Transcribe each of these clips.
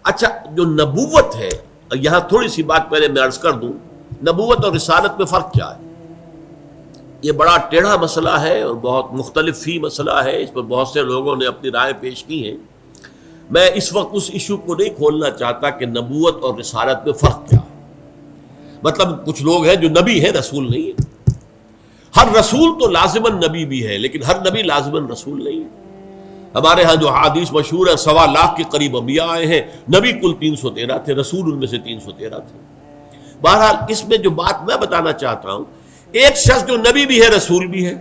اچھا، جو نبوت ہے، یہاں تھوڑی سی بات پہلے میں عرض کر دوں، نبوت اور رسالت میں فرق کیا ہے؟ یہ بڑا ٹیڑھا مسئلہ ہے اور بہت مختلف ہی مسئلہ ہے، اس پر بہت سے لوگوں نے اپنی رائے پیش کی ہیں۔ میں اس وقت اس ایشو کو نہیں کھولنا چاہتا کہ نبوت اور رسالت میں فرق کیا ہے۔ مطلب کچھ لوگ ہیں جو نبی ہیں، رسول نہیں ہے۔ ہر رسول تو لازماً نبی بھی ہے، لیکن ہر نبی لازماً رسول نہیں ہے۔ ہمارے ہاں جو حدیث مشہور ہے، 1.25 لاکھ کے قریب انبیاء آئے ہیں، نبی کل 313 تھے، رسول ان میں سے 313 تھے۔ بہرحال اس میں جو بات میں بتانا چاہتا ہوں، ایک شخص جو نبی بھی ہے، رسول بھی ہے،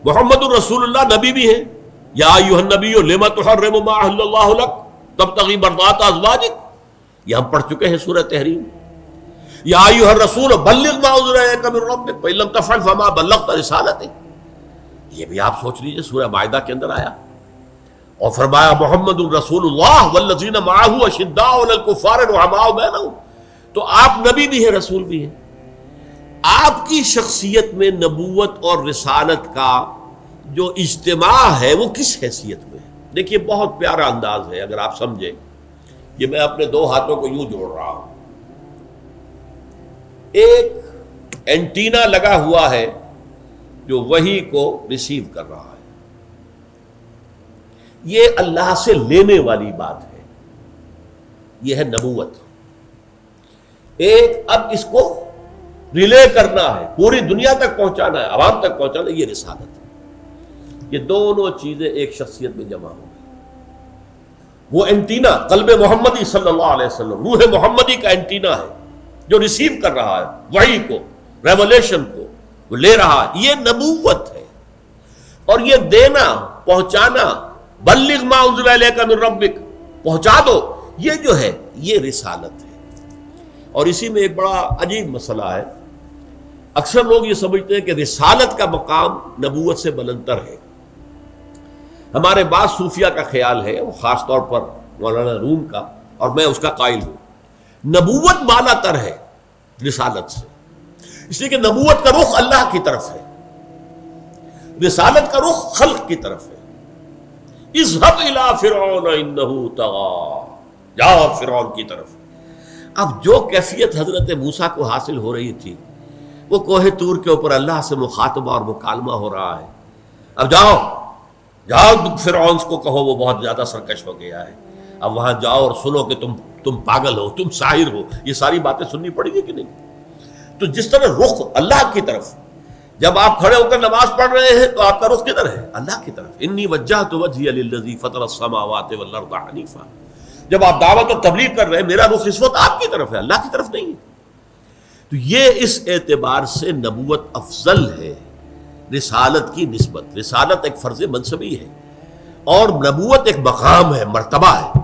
محمد الرسول اللہ نبی بھی ہے۔ یا ایھا النبی لم تحرم ما احل اللہ لک تبتغی مرضات ازواجک، یہ ہم پڑھ چکے ہیں سورہ تحریم۔ یا ایھا الرسول بلغ ما انزل الیک من ربک فإن لم تفعل فما بلغت رسالتہ، یہ بھی آپ سوچ لیجئے سورہ مائدہ کے اندر آیا۔ اور فرمایا محمد الرسول اللہ والذین معہ اشداء علی الکفار رحماء بینہم، تو آپ نبی بھی ہیں، رسول بھی ہیں۔ آپ کی شخصیت میں نبوت اور رسالت کا جو اجتماع ہے وہ کس حیثیت میں ہے؟ دیکھیے بہت پیارا انداز ہے، اگر آپ سمجھیں، یہ میں اپنے 2 ہاتھوں کو یوں جوڑ رہا ہوں، ایک اینٹینا لگا ہوا ہے جو وحی کو ریسیو کر رہا ہے، یہ اللہ سے لینے والی بات ہے، یہ ہے نبوت۔ ایک اب اس کو ریلے کرنا ہے، پوری دنیا تک پہنچانا ہے، عوام تک پہنچانا ہے، یہ رسالت ہے۔ یہ دونوں چیزیں ایک شخصیت میں جمع ہو گئی۔ وہ اینٹینا قلب محمدی صلی اللہ علیہ وسلم، روح محمدی کا اینٹینا ہے جو ریسیو کر رہا ہے وحی کو، ریولیشن کو، وہ لے رہا ہے، یہ نبوت ہے۔ اور یہ دینا، پہنچانا، بلغ ما انزل الیک من ربک، پہنچا دو، یہ جو ہے یہ رسالت ہے۔ اور اسی میں ایک بڑا عجیب مسئلہ ہے، اکثر لوگ یہ سمجھتے ہیں کہ رسالت کا مقام نبوت سے بلندتر ہے۔ ہمارے بعض صوفیہ کا خیال ہے، وہ خاص طور پر مولانا روم کا، اور میں اس کا قائل ہوں، نبوت بالا تر ہے رسالت سے، اس لیے کہ نبوت کا رخ اللہ کی طرف ہے، رسالت کا رخ خلق کی طرف ہے۔ اذهب الى فرعون انه طغى، جاؤ فرعون کی طرف۔ اب جو کیفیت حضرت موسیٰ کو حاصل ہو رہی تھی، وہ کوہ طور کے اوپر اللہ سے مخاطبہ اور مکالمہ ہو رہا ہے، اب جاؤ فرعون کو کہو وہ بہت زیادہ سرکش ہو گیا ہے، اب وہاں جاؤ اور سنو کہ تم پاگل ہو، تم ساحر ہو، یہ ساری باتیں سننی پڑیں گی کہ نہیں؟ تو جس طرح رخ اللہ کی طرف، جب آپ کھڑے ہو کر نماز پڑھ رہے ہیں تو آپ کا رخ کدھر ہے؟ اللہ کی طرف۔ انی وجہت وجہی للذی فطر السماوات والارض حنیفا، جب آپ دعوت اور تبلیغ کر رہے ہیں میرا رخ اس وقت آپ کی طرف ہے، اللہ کی طرف نہیں ہے۔ تو یہ اس اعتبار سے نبوت افضل ہے رسالت کی نسبت۔ رسالت ایک فرض منصبی ہے اور نبوت ایک مقام ہے، مرتبہ ہے۔